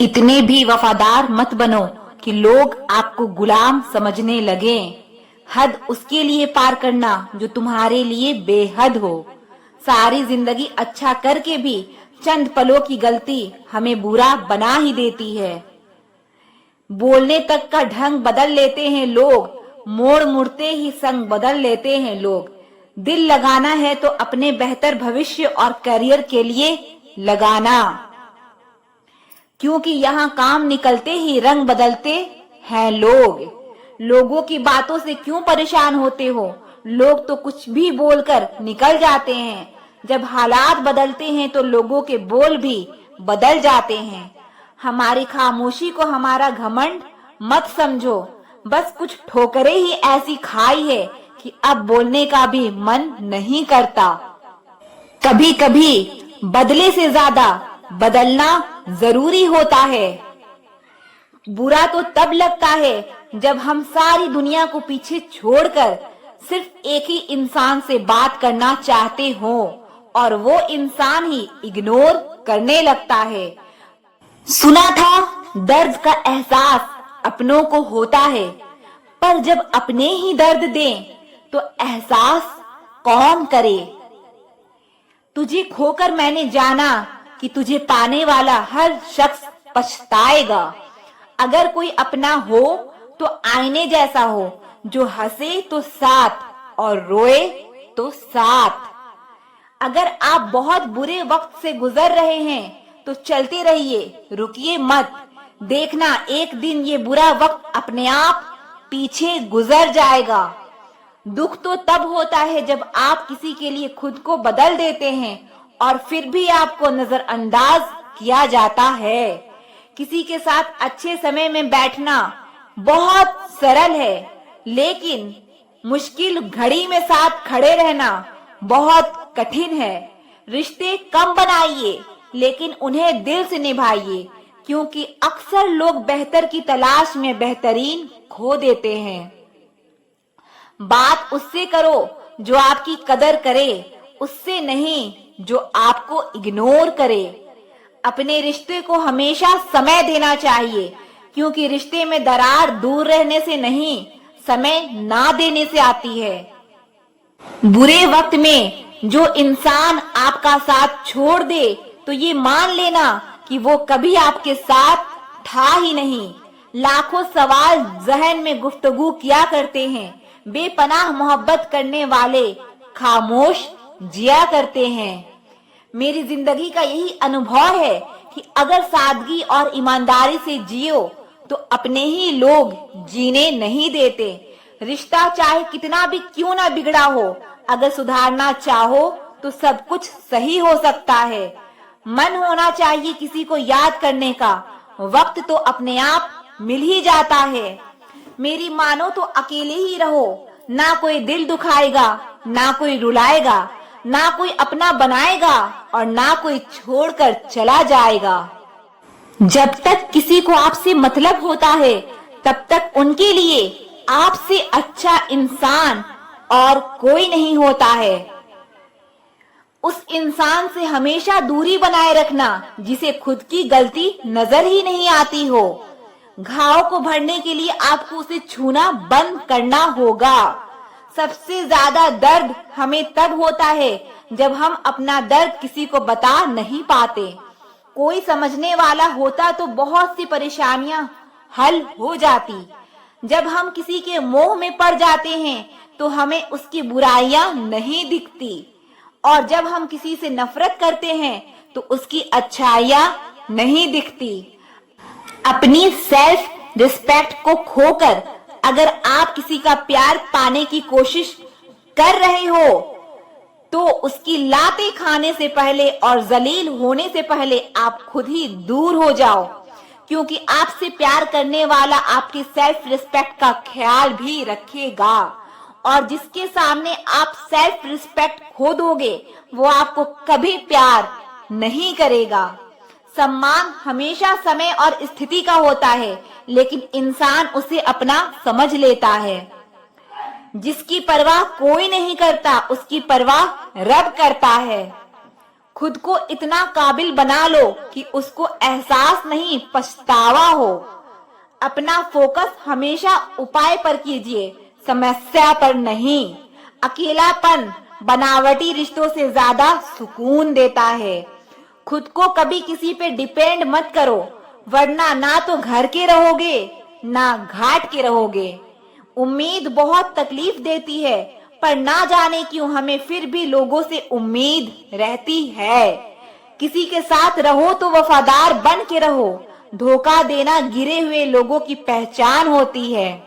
इतने भी वफादार मत बनो कि लोग आपको गुलाम समझने लगे। हद उसके लिए पार करना जो तुम्हारे लिए बेहद हो। सारी जिंदगी अच्छा करके भी चंद पलों की गलती हमें बुरा बना ही देती है। बोलने तक का ढंग बदल लेते हैं लोग, मोड़ मुड़ते ही संग बदल लेते हैं लोग। दिल लगाना है तो अपने बेहतर भविष्य और करियर के लिए लगाना, क्योंकि यहाँ काम निकलते ही रंग बदलते हैं लोग। लोगों की बातों से क्यों परेशान होते हो? लोग तो कुछ भी बोलकर निकल जाते हैं। जब हालात बदलते हैं तो लोगों के बोल भी बदल जाते हैं। हमारी खामोशी को हमारा घमंड मत समझो। बस कुछ ठोकरें ही ऐसी खाई है कि अब बोलने का भी मन नहीं करता। कभी कभी बदले से ज्यादा बदलना जरूरी होता है। बुरा तो तब लगता है जब हम सारी दुनिया को पीछे छोड़कर सिर्फ एक ही इंसान से बात करना चाहते हो और वो इंसान ही इग्नोर करने लगता है। सुना था दर्द का एहसास अपनों को होता है, पर जब अपने ही दर्द दें तो एहसास कौन करे? तुझे खोकर मैंने जाना कि तुझे पाने वाला हर शख्स पछताएगा। अगर कोई अपना हो तो आईने जैसा हो, जो हंसे तो साथ और रोए तो साथ। अगर आप बहुत बुरे वक्त से गुजर रहे हैं तो चलते रहिए, रुकिए मत। देखना एक दिन ये बुरा वक्त अपने आप पीछे गुजर जाएगा। दुख तो तब होता है जब आप किसी के लिए खुद को बदल देते हैं और फिर भी आपको नजरअंदाज किया जाता है। किसी के साथ अच्छे समय में बैठना बहुत सरल है, लेकिन मुश्किल घड़ी में साथ खड़े रहना बहुत कठिन है। रिश्ते कम बनाइए, लेकिन उन्हें दिल से निभाइए, क्योंकि अक्सर लोग बेहतर की तलाश में बेहतरीन खो देते हैं। बात उससे करो जो आपकी कदर करे, उससे नहीं जो आपको इग्नोर करे। अपने रिश्ते को हमेशा समय देना चाहिए, क्योंकि रिश्ते में दरार दूर रहने से नहीं, समय ना देने से आती है। बुरे वक्त में जो इंसान आपका साथ छोड़ दे तो ये मान लेना कि वो कभी आपके साथ था ही नहीं। लाखों सवाल जहन में गुफ्तगू किया करते हैं, बेपनाह मोहब्बत करने वाले खामोश जिया करते हैं। मेरी जिंदगी का यही अनुभव है कि अगर सादगी और ईमानदारी से जियो तो अपने ही लोग जीने नहीं देते। रिश्ता चाहे कितना भी क्यों ना बिगड़ा हो, अगर सुधारना चाहो तो सब कुछ सही हो सकता है। मन होना चाहिए किसी को याद करने का, वक्त तो अपने आप मिल ही जाता है। मेरी मानो तो अकेले ही रहो, ना कोई दिल दुखाएगा, ना कोई रुलाएगा, ना कोई अपना बनाएगा और ना कोई छोड़कर चला जाएगा। जब तक किसी को आपसे मतलब होता है, तब तक उनके लिए आपसे अच्छा इंसान और कोई नहीं होता है। उस इंसान से हमेशा दूरी बनाए रखना जिसे खुद की गलती नजर ही नहीं आती हो। घाव को भरने के लिए आपको उसे छूना बंद करना होगा। सबसे ज्यादा दर्द हमें तब होता है जब हम अपना दर्द किसी को बता नहीं पाते। कोई समझने वाला होता तो बहुत सी परेशानियां हल हो जाती। जब हम किसी के मोह में पड़ जाते हैं तो हमें उसकी बुराइयां नहीं दिखती, और जब हम किसी से नफरत करते हैं तो उसकी अच्छाइयां नहीं दिखती। अपनी सेल्फ रिस्पेक्ट को खोकर अगर आप किसी का प्यार पाने की कोशिश कर रहे हो तो उसकी लातें खाने से पहले और जलील होने से पहले आप खुद ही दूर हो जाओ, क्योंकि आपसे प्यार करने वाला आपकी सेल्फ रिस्पेक्ट का ख्याल भी रखेगा, और जिसके सामने आप सेल्फ रिस्पेक्ट खो दोगे वो आपको कभी प्यार नहीं करेगा। सम्मान हमेशा समय और स्थिति का होता है, लेकिन इंसान उसे अपना समझ लेता है। जिसकी परवाह कोई नहीं करता, उसकी परवाह रब करता है। खुद को इतना काबिल बना लो कि उसको एहसास नहीं पछतावा हो। अपना फोकस हमेशा उपाय पर कीजिए, समस्या पर नहीं। अकेलापन बनावटी रिश्तों से ज्यादा सुकून देता है। खुद को कभी किसी पे डिपेंड मत करो, वरना ना तो घर के रहोगे ना घाट के रहोगे। उम्मीद बहुत तकलीफ देती है, पर ना जाने क्यों हमें फिर भी लोगों से उम्मीद रहती है। किसी के साथ रहो तो वफादार बन के रहो। धोखा देना गिरे हुए लोगों की पहचान होती है।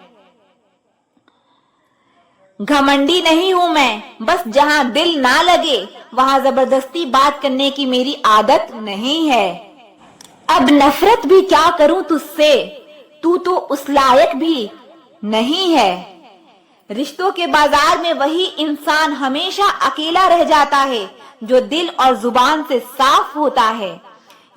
घमंडी नहीं हूं मैं, बस जहां दिल ना लगे वहां जबरदस्ती बात करने की मेरी आदत नहीं है। अब नफरत भी क्या करूं तुझसे, तू तो उस लायक भी नहीं है। रिश्तों के बाजार में वही इंसान हमेशा अकेला रह जाता है जो दिल और जुबान से साफ होता है।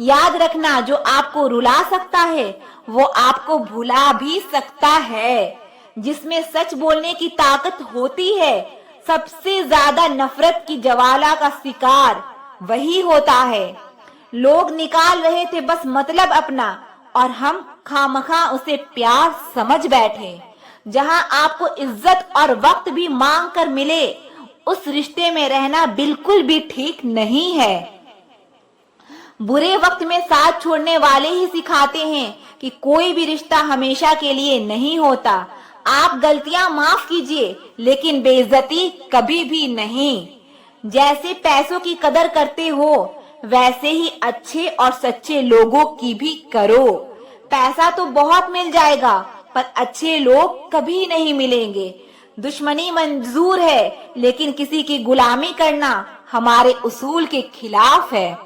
याद रखना, जो आपको रुला सकता है वो आपको भुला भी सकता है। जिसमें सच बोलने की ताकत होती है, सबसे ज्यादा नफरत की ज्वाला का शिकार वही होता है। लोग निकाल रहे थे बस मतलब अपना, और हम खामखा उसे प्यार समझ बैठे। जहां आपको इज्जत और वक्त भी मांग कर मिले, उस रिश्ते में रहना बिल्कुल भी ठीक नहीं है। बुरे वक्त में साथ छोड़ने वाले ही सिखाते हैं कि कोई भी रिश्ता हमेशा के लिए नहीं होता। आप गलतियां माफ कीजिए, लेकिन बेइज्जती कभी भी नहीं। जैसे पैसों की कदर करते हो, वैसे ही अच्छे और सच्चे लोगों की भी करो। पैसा तो बहुत मिल जाएगा, पर अच्छे लोग कभी नहीं मिलेंगे। दुश्मनी मंजूर है, लेकिन किसी की गुलामी करना हमारे उसूल के खिलाफ है।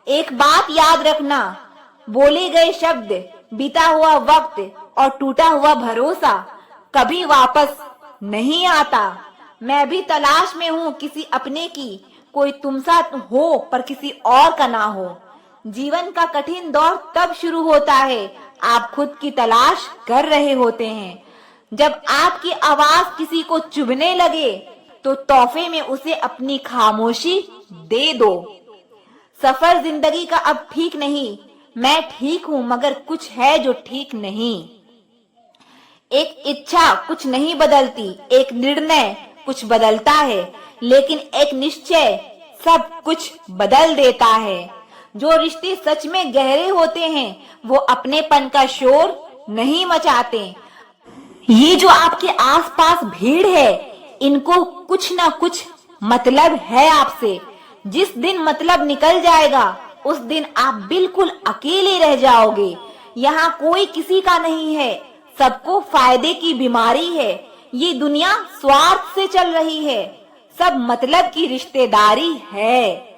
एक बात याद रखना, बोले गए शब्द, बीता हुआ वक्त और टूटा हुआ भरोसा कभी वापस नहीं आता। मैं भी तलाश में हूँ किसी अपने की, कोई तुम साथ हो पर किसी और का ना हो। जीवन का कठिन दौर तब शुरू होता है आप खुद की तलाश कर रहे होते हैं। जब आपकी आवाज किसी को चुभने लगे, तो तोहफे में उसे अपनी खामोशी दे दो। सफर जिंदगी का अब ठीक नहीं, मैं ठीक हूं मगर कुछ है जो ठीक नहीं। एक इच्छा कुछ नहीं बदलती, एक निर्णय कुछ बदलता है, लेकिन एक निश्चय सब कुछ बदल देता है। जो रिश्ते सच में गहरे होते हैं, वो अपनेपन का शोर नहीं मचाते। ये जो आपके आसपास भीड़ है, इनको कुछ ना कुछ मतलब है आपसे। जिस दिन मतलब निकल जाएगा, उस दिन आप बिल्कुल अकेले रह जाओगे। यहाँ कोई किसी का नहीं है, सबको फायदे की बीमारी है। ये दुनिया स्वार्थ से चल रही है, सब मतलब की रिश्तेदारी है।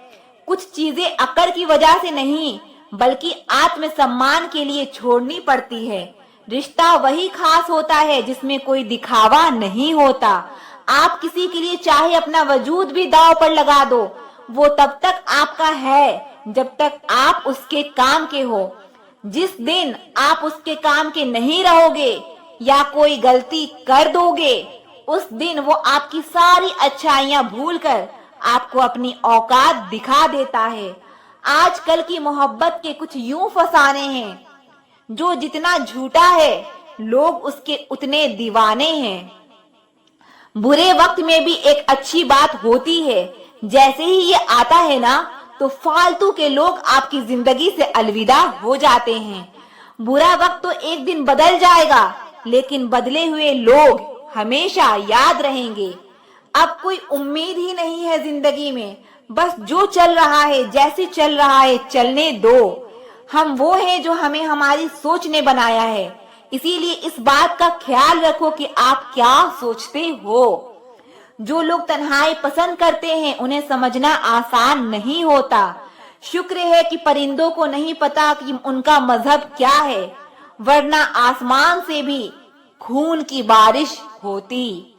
कुछ चीजें अकड़ की वजह से नहीं, बल्कि आत्मसम्मान के लिए छोड़नी पड़ती है। रिश्ता वही खास होता है जिसमें कोई दिखावा नहीं होता। आप किसी के लिए चाहे अपना वजूद भी दांव पर लगा दो, वो तब तक आपका है जब तक आप उसके काम के हो। जिस दिन आप उसके काम के नहीं रहोगे या कोई गलती कर दोगे, उस दिन वो आपकी सारी अच्छाइयां भूलकर आपको अपनी औकात दिखा देता है। आजकल की मोहब्बत के कुछ यूं फसाने हैं, जो जितना झूठा है लोग उसके उतने दीवाने हैं। बुरे वक्त में भी एक अच्छी बात होती है, जैसे ही ये आता है ना, तो फालतू के लोग आपकी जिंदगी से अलविदा हो जाते हैं। बुरा वक्त तो एक दिन बदल जाएगा, लेकिन बदले हुए लोग हमेशा याद रहेंगे। अब कोई उम्मीद ही नहीं है जिंदगी में, बस जो चल रहा है जैसे चल रहा है चलने दो। हम वो हैं जो हमें हमारी सोच ने बनाया है, इसीलिए इस बात का ख्याल रखो कि आप क्या सोचते हो। जो लोग तन्हाई पसंद करते हैं, उन्हें समझना आसान नहीं होता। शुक्र है कि परिंदों को नहीं पता कि उनका मजहब क्या है, वरना आसमान से भी खून की बारिश होती।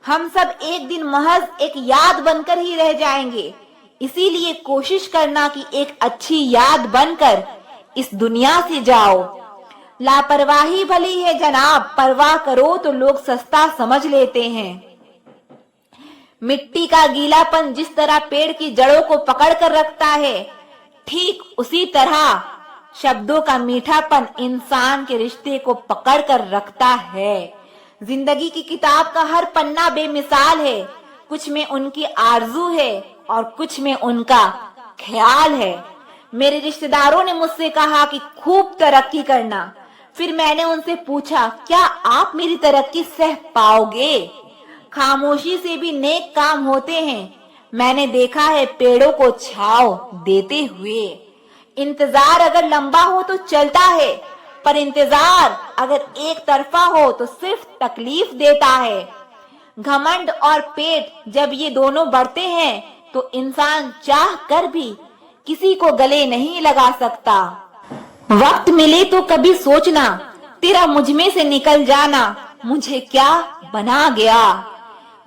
हम सब एक दिन महज एक याद बनकर ही रह जाएंगे, इसीलिए कोशिश करना कि एक अच्छी याद बनकर इस दुनिया से जाओ। लापरवाही भली है जनाब, परवाह करो तो लोग सस्ता समझ लेते हैं। मिट्टी का गीलापन जिस तरह पेड़ की जड़ों को पकड़ कर रखता है, ठीक उसी तरह शब्दों का मीठापन इंसान के रिश्ते को पकड़ कर रखता है। जिंदगी की किताब का हर पन्ना बेमिसाल है, कुछ में उनकी आरजू है और कुछ में उनका ख्याल है। मेरे रिश्तेदारों ने मुझसे कहा कि खूब तरक्की करना। फिर मैंने उनसे पूछा, क्या आप मेरी तरक्की सह पाओगे? खामोशी से भी नेक काम होते हैं। मैंने देखा है पेड़ों को छांव देते हुए। इंतजार अगर लंबा हो तो चलता है, पर इंतजार अगर एक तरफा हो तो सिर्फ तकलीफ देता है। घमंड और पेट जब ये दोनों बढ़ते हैं तो इंसान चाह कर भी किसी को गले नहीं लगा सकता। वक्त मिले तो कभी सोचना, तेरा मुझ में से निकल जाना मुझे क्या बना गया।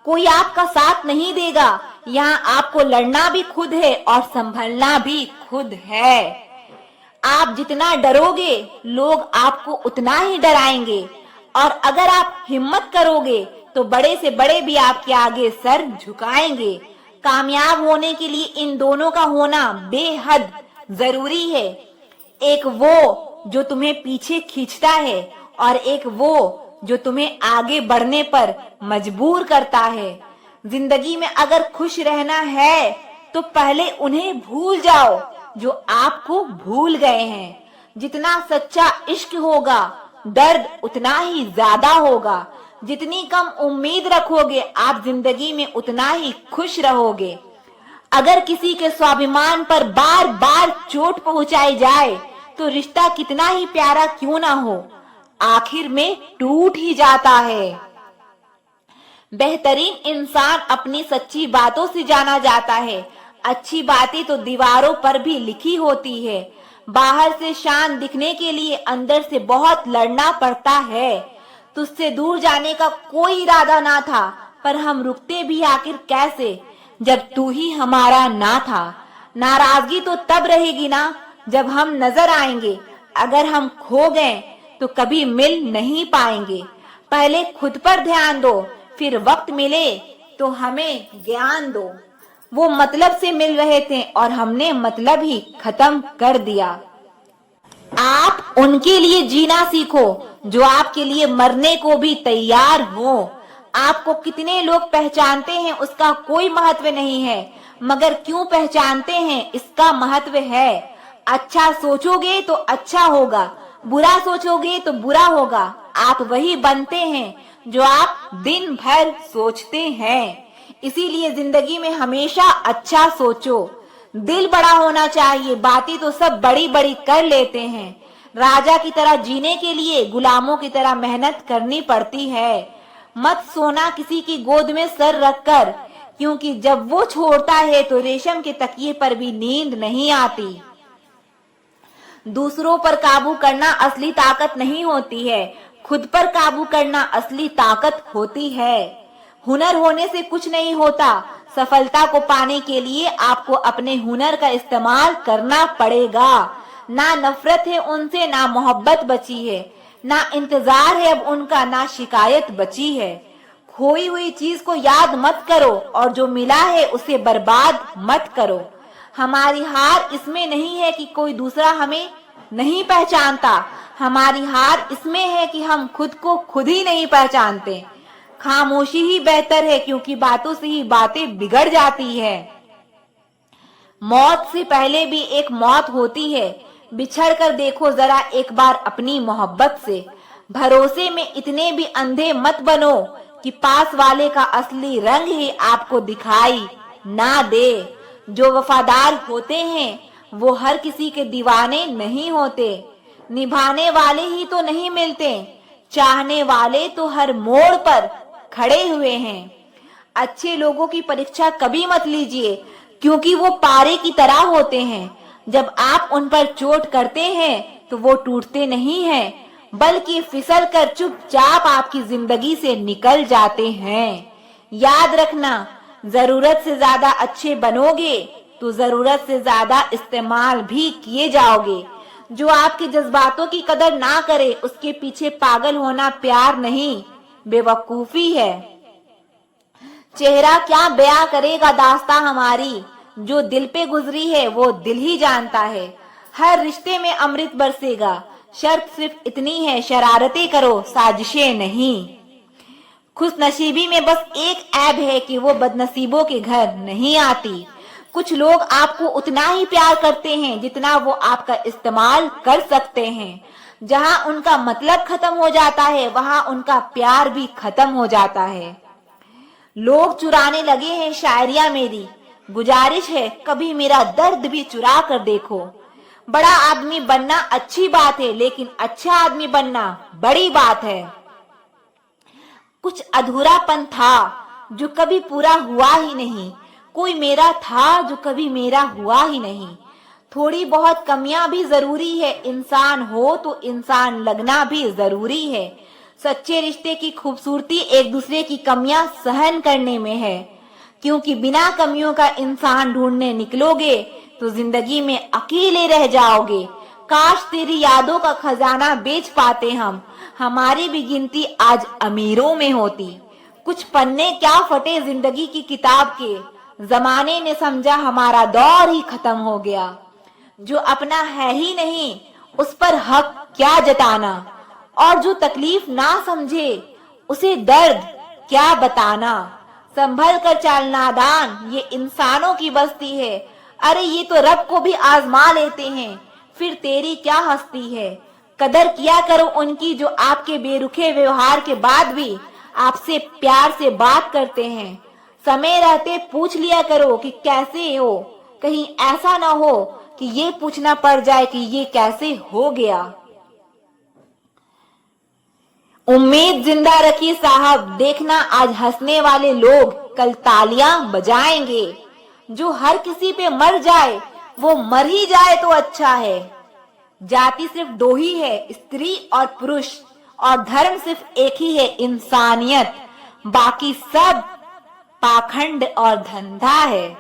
कोई आपका साथ नहीं देगा, यहाँ आपको लड़ना भी खुद है और संभलना भी खुद है। आप जितना डरोगे लोग आपको उतना ही डराएंगे, और अगर आप हिम्मत करोगे तो बड़े से बड़े भी आपके आगे सर झुकाएंगे। कामयाब होने के लिए इन दोनों का होना बेहद जरूरी है। एक वो जो तुम्हें पीछे खींचता है और एक वो जो तुम्हें आगे बढ़ने पर मजबूर करता है। जिंदगी में अगर खुश रहना है तो पहले उन्हें भूल जाओ जो आपको भूल गए हैं। जितना सच्चा इश्क होगा दर्द उतना ही ज्यादा होगा। जितनी कम उम्मीद रखोगे आप जिंदगी में उतना ही खुश रहोगे। अगर किसी के स्वाभिमान पर बार बार चोट पहुंचाई जाए तो रिश्ता कितना ही प्यारा क्यों ना हो, आखिर में टूट ही जाता है। बेहतरीन इंसान अपनी सच्ची बातों से जाना जाता है। अच्छी बातें तो दीवारों पर भी लिखी होती है। बाहर से शान दिखने के लिए अंदर से बहुत लड़ना पड़ता है। तुझसे दूर जाने का कोई इरादा ना था, पर हम रुकते भी आखिर कैसे जब तू ही हमारा ना था। नाराजगी तो तब रहेगी ना जब हम नजर आएंगे। अगर हम खो गए तो कभी मिल नहीं पाएंगे। पहले खुद पर ध्यान दो, फिर वक्त मिले तो हमें ज्ञान दो। वो मतलब से मिल रहे थे और हमने मतलब ही खत्म कर दिया। आप उनके लिए जीना सीखो जो आपके लिए मरने को भी तैयार हो। आपको कितने लोग पहचानते हैं उसका कोई महत्व नहीं है, मगर क्यों पहचानते हैं इसका महत्व है। अच्छा सोचोगे तो अच्छा होगा, बुरा सोचोगे तो बुरा होगा। आप वही बनते हैं जो आप दिन भर सोचते हैं। इसीलिए जिंदगी में हमेशा अच्छा सोचो। दिल बड़ा होना चाहिए, बातें तो सब बड़ी बड़ी कर लेते हैं। राजा की तरह जीने के लिए गुलामों की तरह मेहनत करनी पड़ती है। मत सोना किसी की गोद में सर रखकर, क्योंकि जब वो छोड़ता है तो रेशम के तकिए पर भी नींद नहीं आती। दूसरों पर काबू करना असली ताकत नहीं होती है, खुद पर काबू करना असली ताकत होती है। हुनर होने से कुछ नहीं होता, सफलता को पाने के लिए आपको अपने हुनर का इस्तेमाल करना पड़ेगा। ना नफरत है उनसे, ना मोहब्बत बची है, ना इंतजार है अब उनका, ना शिकायत बची है। खोई हुई चीज को याद मत करो और जो मिला है उसे बर्बाद मत करो। हमारी हार इसमें नहीं है कि कोई दूसरा हमें नहीं पहचानता, हमारी हार इसमें है कि हम खुद को खुद ही नहीं पहचानते। खामोशी ही बेहतर है, क्योंकि बातों से ही बातें बिगड़ जाती है। मौत से पहले भी एक मौत होती है। बिछड़ कर देखो जरा एक बार अपनी मोहब्बत से। भरोसे में इतने भी अंधे मत बनो कि पास वाले का असली रंग ही आपको दिखाई ना दे। जो वफादार होते हैं वो हर किसी के दीवाने नहीं होते। निभाने वाले ही तो नहीं मिलते, चाहने वाले तो हर मोड़ पर खड़े हुए हैं। अच्छे लोगों की परीक्षा कभी मत लीजिए, क्योंकि वो पारे की तरह होते हैं। जब आप उन पर चोट करते हैं तो वो टूटते नहीं हैं, बल्कि फिसल कर चुपचाप आपकी जिंदगी से निकल जाते हैं। याद रखना, जरूरत से ज्यादा अच्छे बनोगे तो जरूरत से ज्यादा इस्तेमाल भी किए जाओगे। जो आपके जज्बातों की कदर ना करे उसके पीछे पागल होना प्यार नहीं, बेवकूफी है। चेहरा क्या बयां करेगा दास्तां हमारी, जो दिल पे गुजरी है वो दिल ही जानता है। हर रिश्ते में अमृत बरसेगा, शर्त सिर्फ इतनी है शरारतें करो साजिशें नहीं। खुश नसीबी में बस एक ऐब है कि वो बदनसीबों के घर नहीं आती। कुछ लोग आपको उतना ही प्यार करते हैं जितना वो आपका इस्तेमाल कर सकते हैं। जहां उनका मतलब खत्म हो जाता है वहां उनका प्यार भी खत्म हो जाता है। लोग चुराने लगे हैं शायरियां मेरी, गुजारिश है कभी मेरा दर्द भी चुरा कर देखो। बड़ा आदमी बनना अच्छी बात है लेकिन अच्छा आदमी बनना बड़ी बात है। कुछ अधूरापन था जो कभी पूरा हुआ ही नहीं, कोई मेरा था जो कभी मेरा हुआ ही नहीं। थोड़ी बहुत कमियां भी जरूरी है, इंसान हो तो इंसान लगना भी जरूरी है। सच्चे रिश्ते की खूबसूरती एक दूसरे की कमियां सहन करने में है, क्योंकि बिना कमियों का इंसान ढूंढने निकलोगे तो जिंदगी में अकेले रह जाओगे। काश तेरी यादों का खजाना बेच पाते हम, हमारी भी गिनती आज अमीरों में होती। कुछ पन्ने क्या फटे जिंदगी की किताब के, जमाने ने समझा हमारा दौर ही खत्म हो गया। जो अपना है ही नहीं उस पर हक क्या जताना, और जो तकलीफ ना समझे उसे दर्द क्या बताना। संभल कर चल नादान, ये इंसानों की बस्ती है। अरे ये तो रब को भी आजमा लेते हैं, फिर तेरी क्या हस्ती है। कदर किया करो उनकी जो आपके बेरुखे व्यवहार के बाद भी आपसे प्यार से बात करते हैं। समय रहते पूछ लिया करो कि कैसे हो, कहीं ऐसा ना हो कि ये पूछना पड़ जाए कि ये कैसे हो गया। उम्मीद जिंदा रखी साहब, देखना आज हंसने वाले लोग कल तालियां बजाएंगे। जो हर किसी पे मर जाए वो मर ही जाए तो अच्छा है। जाति सिर्फ दो ही है, स्त्री और पुरुष, और धर्म सिर्फ एक ही है, इंसानियत। बाकी सब पाखंड और धंधा है।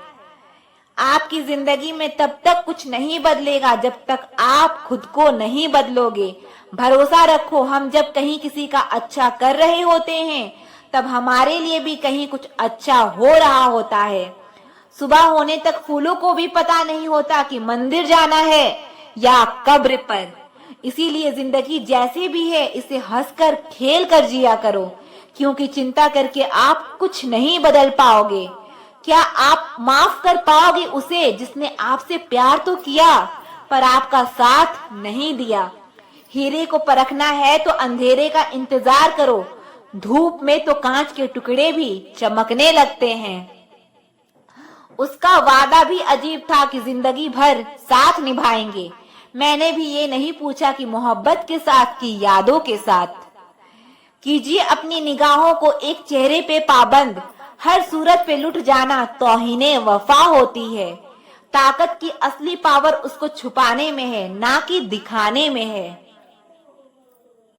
आपकी जिंदगी में तब तक कुछ नहीं बदलेगा जब तक आप खुद को नहीं बदलोगे। भरोसा रखो, हम जब कहीं किसी का अच्छा कर रहे होते हैं तब हमारे लिए भी कहीं कुछ अच्छा हो रहा होता है। सुबह होने तक फूलों को भी पता नहीं होता कि मंदिर जाना है या कब्र पर। इसीलिए जिंदगी जैसे भी है इसे हंसकर खेल कर जिया करो, क्योंकि चिंता करके आप कुछ नहीं बदल पाओगे। क्या आप माफ कर पाओगे उसे जिसने आपसे प्यार तो किया पर आपका साथ नहीं दिया। हीरे को परखना है तो अंधेरे का इंतजार करो, धूप में तो कांच के टुकड़े भी चमकने लगते हैं। उसका वादा भी अजीब था कि जिंदगी भर साथ निभाएंगे। मैंने भी ये नहीं पूछा कि मोहब्बत के साथ कि यादों के साथ। कीजिए अपनी निगाहों को एक चेहरे पे पाबंद, हर सूरत पे लुट जाना तौहीने वफा होती है। ताकत की असली पावर उसको छुपाने में है, ना कि दिखाने में है।